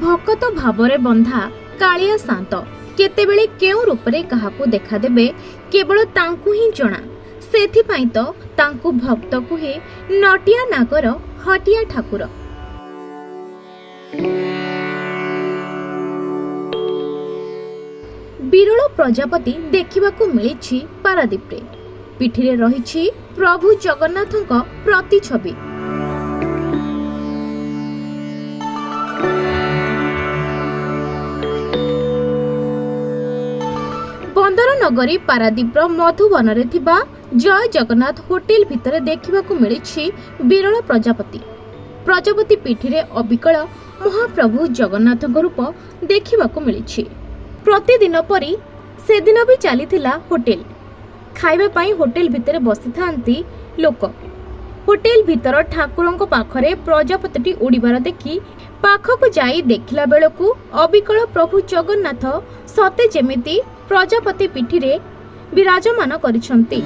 भकत भावरे बंधा कालिया शांत केतेबेले केउ रूपरे काहाकू देखा देबे केवल तांकू ही जणा। सेथिपाई तो तांकू भक्त कुहे नटिया नागर हटिया ठाकुर। विरल प्रजापति देखिबाकू मिलिछि पारादीप रे। पिठिरे रहिछि प्रभु जगन्नाथक प्रतिछवि। बंदर नगरी पारादीप मधुबन रे थिबा जय जगन्नाथ होटेल भितर देखिबाकू मिलिछि विरल प्रजापति। प्रजापति पिठिरे अबिकल महाप्रभु जगन्नाथक रूप देखिबाकू मिलिछि। प्रतिदिन परी से दिन भी चलीथिला होटेल। खाइबा पाई होटेल भितर बसी थांती लोक। होटेल भितर ठाकुरंक पाखरे प्रजापतिटी उड़ीबार देखि पाखकु जाई देखिला बेलकू अबिकल प्रभु जगन्नाथ सते जेमिति प्रजापति पिठिरे विराजमान करिसंती।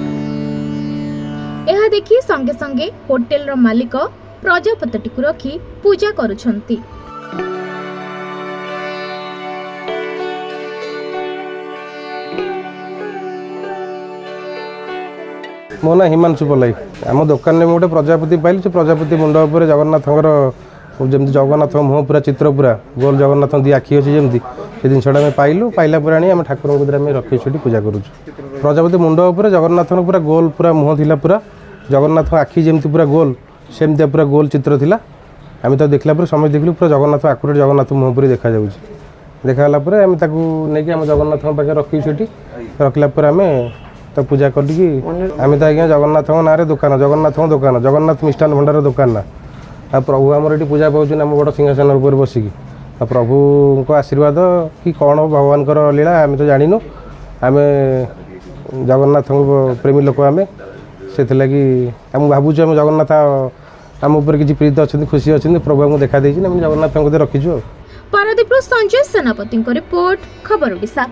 एहा देखि संगे संगे होटेल रो मालिक प्रजापतिटी को रखी पूजा करुछंती। मो ना हिमांशु पलाई। आम दुकान में गोटे प्रजापति पाइल। से प्रजापति मुंड उपर जगन्नाथ जमी जगन्नाथ मुह पूरा चित्र पूरा गोल जगन्नाथ दी आखि अच्छी जमी से जिनसा आम पाइलु। पाइला पर आम ठाकुर रखी पूजा करूँ। प्रजापति मुंड उपर जगन्नाथ पूरा गोल पूरा मुह थिला पूरा जगन्नाथ आखि जमी पूरा गोल सेमती पूरा गोल चित्र थिला। आम तो देखला समय देखलु पूरा जगन्नाथ आकुरेट जगन्नाथ मुह पूरी देखा देखाला आम नहीं आम जगन्नाथ पाखे रखी रखला आम तो पूजा करी आम तो आज्ञा जगन्नाथ ना दुकान जगन्नाथ मिष्ठान भंडार दुकान ना आ प्रभु आमर ये पूजा पाँच आम बड़ सिंहासन उपर बसिकी प्रभु को आशीर्वाद कि कौन भगवान लीला आम तो जानू। आम जगन्नाथ प्रेमी लोक आम से लगी आम भावुँ आम जगन्नाथ आम उपर किसी प्रीत अच्छा खुशी अच्छी प्रभु आमको देखा देती जगन्नाथ रखीचु। पारादीप संजय सेनापति रिपोर्ट खबर ओडिशा।